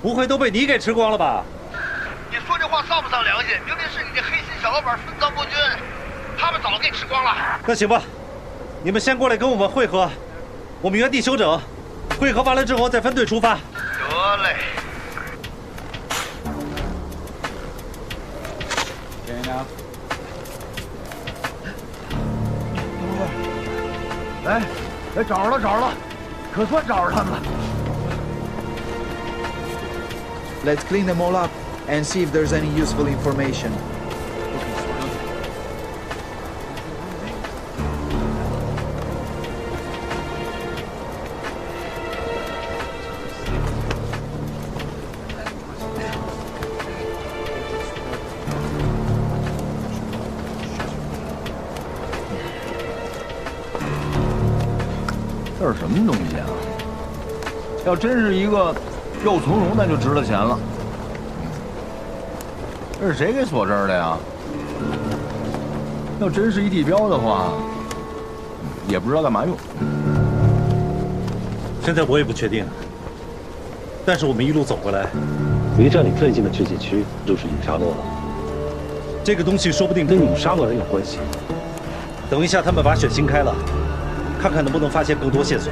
不会都被你给吃光了吧？你说这话丧不丧良心？明明是你这黑心小老板分赃国军，他们早给吃光了。那行吧，你们先过来跟我们会合，我们原地休整，会合完了之后再分队出发。得嘞。来，找着了，可算找着他们了。Let's clean them all up and see if there's any useful information. .这是什么东西啊？要真是一个肉苁蓉，那就值了钱了。这是谁给锁这儿的呀？要真是一地标的话，也不知道干嘛用。现在我也不确定，但是我们一路走过来，离这里最近的取景区就是影沙洛了。这个东西说不定跟影沙洛人有关系。等一下他们把血清开了，看看能不能发现更多线索。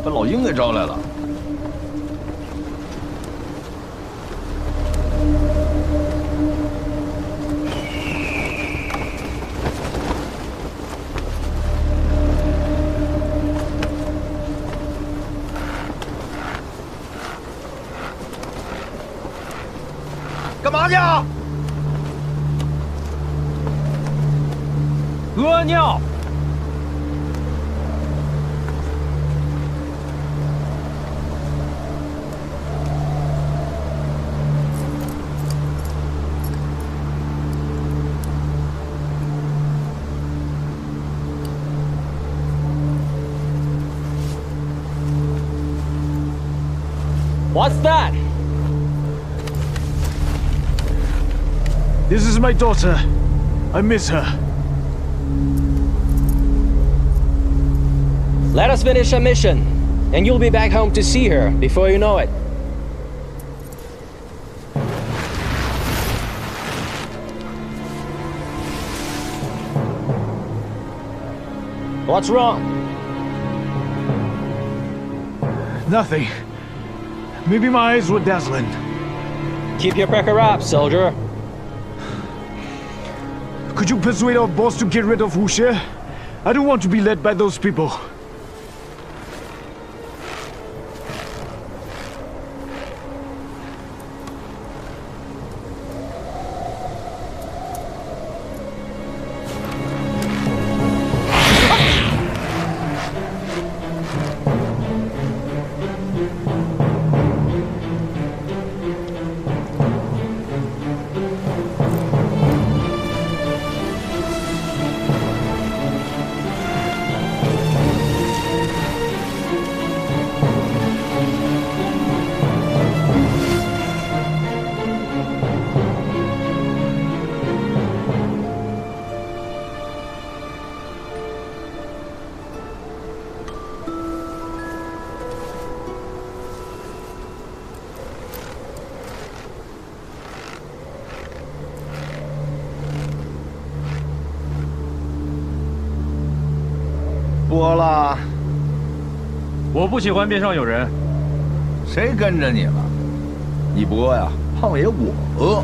把老鹰给招来了。干嘛去啊？屙尿。What's that? This is my daughter. I miss her. Let us finish our mission, and you'll be back home to see her before you know it. What's wrong? Nothing. Maybe my eyes were dazzling. Keep your pecker up, soldier. Could you persuade our boss to get rid of Wu Xie? I don't want to be led by those people. 播了。我不喜欢边上有人。谁跟着你了？你播呀，胖爷我播。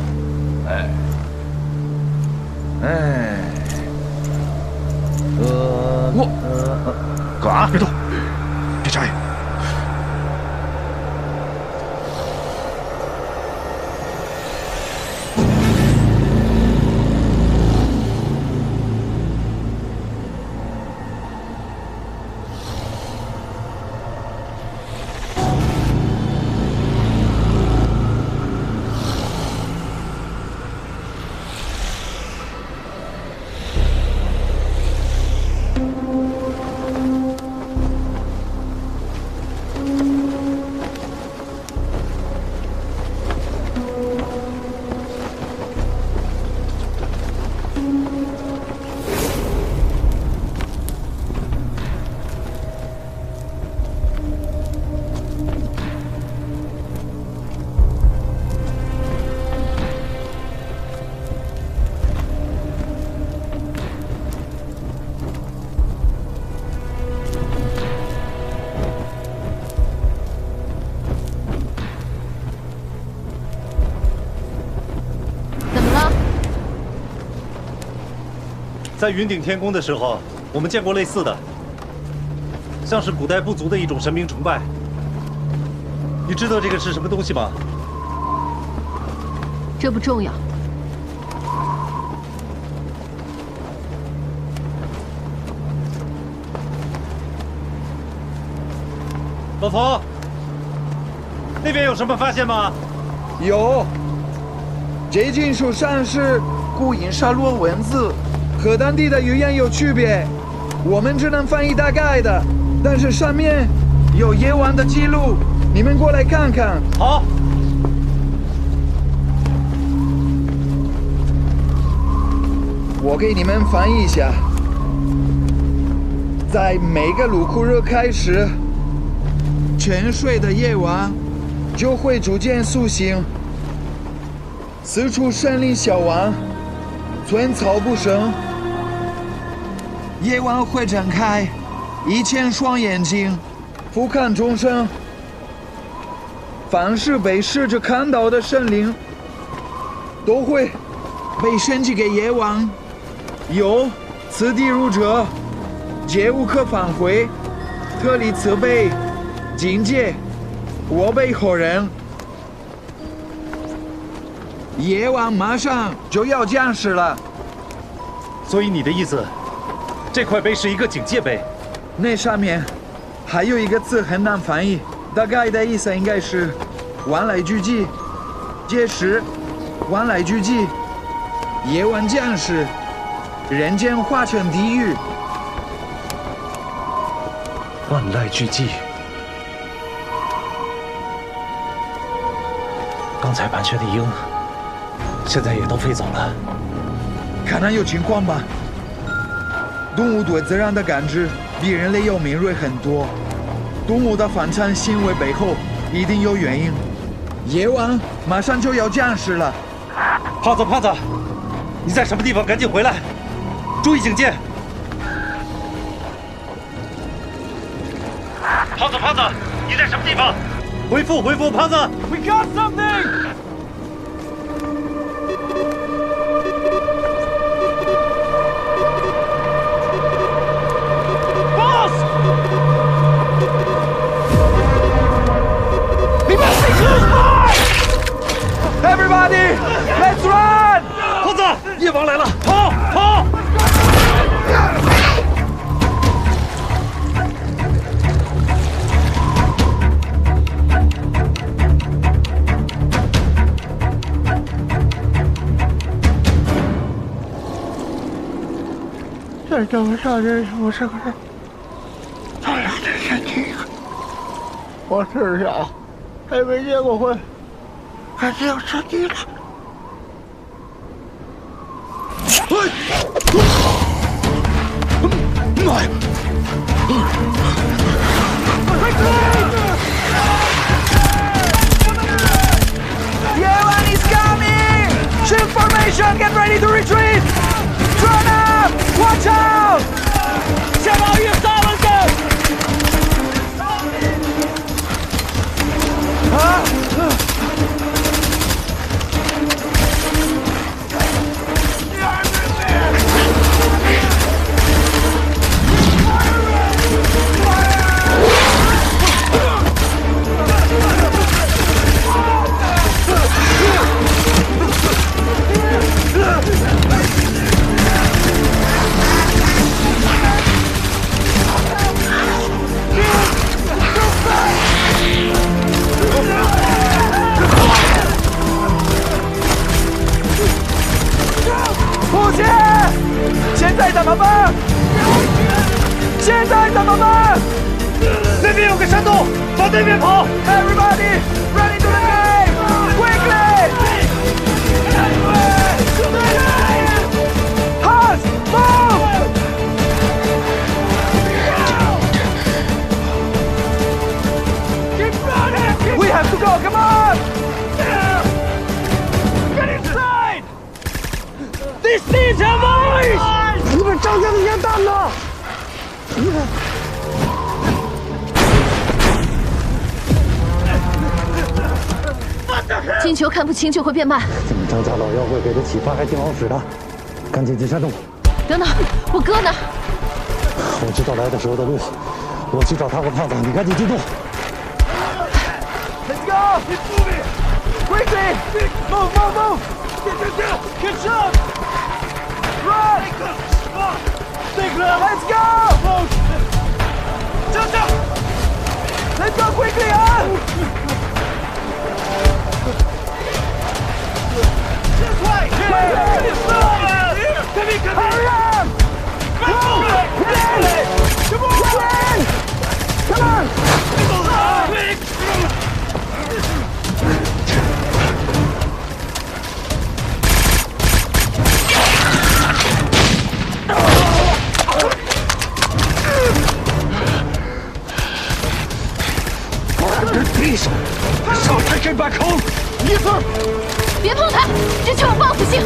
干啥？别动，别眨眼。在云顶天宫的时候，我们见过类似的，像是古代部族的一种神明崇拜。你知道这个是什么东西吗？这不重要。老头，那边有什么发现吗？有，这金属上是古印沙洛文字。和当地的语言有区别，我们只能翻译大概的，但是上面有夜晚的记录，你们过来看看。好。我给你们翻译一下，在每个卢库热开始，沉睡的夜晚就会逐渐苏醒，四处森林小王，寸草不生。夜晚会睁开1000双眼睛，俯瞰众生。凡是被视者看到的生灵，都会被升级给夜王。有此地入者，皆无可返回，特立慈悲，境界我辈后人。夜王马上就要降世了，所以你的意思？这块碑是一个警戒碑，那上面还有一个字很难翻译，大概的意思应该是“万籁俱寂”，届时万籁俱寂，夜晚降世，人间化成地狱。万籁俱寂。刚才盘旋的鹰，现在也都飞走了。看来有情况吧。动物对自然的感知比人类要敏锐很多，动物的反常行为背后一定有原因。夜晚马上就要降世了，胖子，胖子，你在什么地方？赶紧回来，注意警戒。胖子，胖子，你在什么地方？回复，回复，胖子。We got something. Everybody, let's run! 胖子，夜王来了，跑，跑！这怎么上这不是个人？咱俩这身体，我至少还没结过婚。还是要吃鸡了。妈呀！Yewan is coming! Shield formation, get ready to retreat! Turn up! Watch out! 先把玉杀了！现在怎么办？现在怎么办？那边有个山洞，往那边跑 ！Everybody, run into the cave! Quickly! Hans, move! Keep running! We have to go. Come on! Get inside! These thieves have eyes! 你们张家的烟弹呢？金球看不清就会变慢。咱们张家老妖怪给的启发还挺好使的，赶紧进山洞。等等，我哥呢？我知道来的时候的路，我去找他和胖子，你赶紧进洞。Let's go! Keep moving! Quickly! Move, move, move! Get shot! Run! Stay clear! Let's go! Let's go quickly, huh? This way! Hurry up! Come on! Come on! Please, so take him back home. Yes, sir. 别碰他，这具有报复性。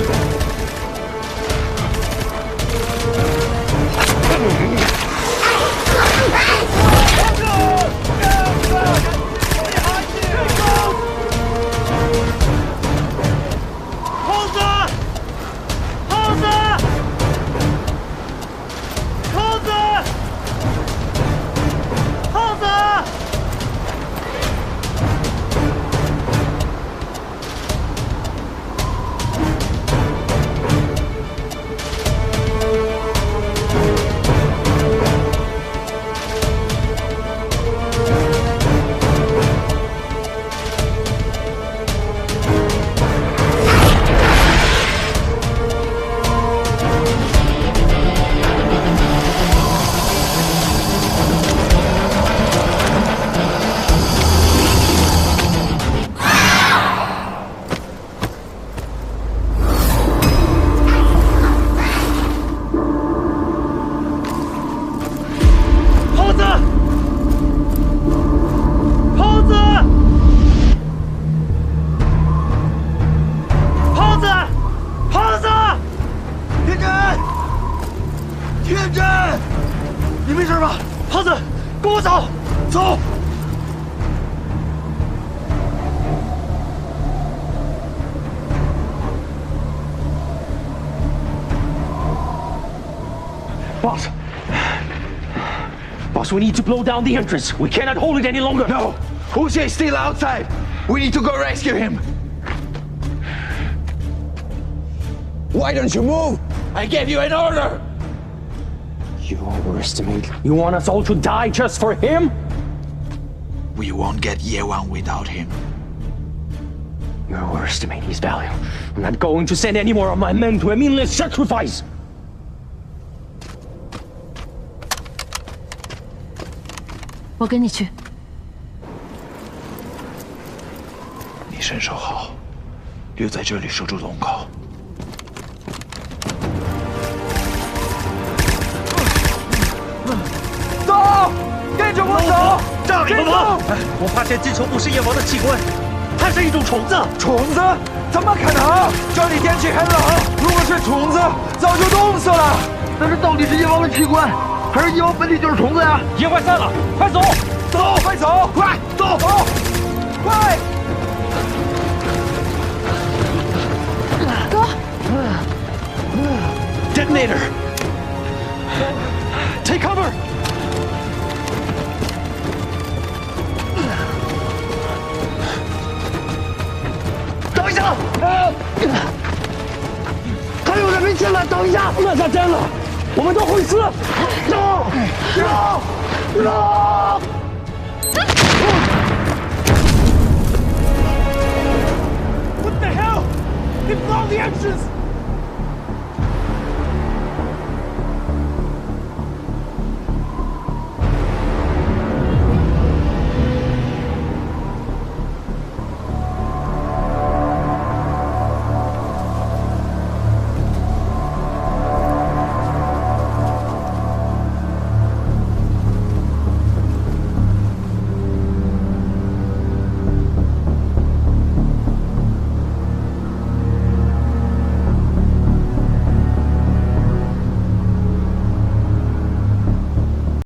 胖子，胖子，胖子，胖子！天真，你没事吧？胖子，跟我走，走。Boss. Boss, we need to blow down the entrance. We cannot hold it any longer. No. Husse's still outside. We need to go rescue him. Why don't you move? I gave you an order. You overestimate. You want us all to die just for him? We won't get Yewang without him. You overestimate his value. I'm not going to send any more of my men to a meaningless sacrifice. 我跟你去。你身手好，留在这里守住龙口。走，跟着我走。让你们跑！我发现金球不是夜王的器官，它是一种虫子。虫子？怎么可能？这里天气很冷，如果是虫子，早就冻死了。但是到底是夜王的器官，还是夜王本体就是虫子呀？野怪散了，快走！走，快走，快走，走，快！哥 ！Detonator! Take cover! 等一下！还有人没进来，等一下！那下真了，我们都会死！走！走！ What the hell? They blocked the entrance!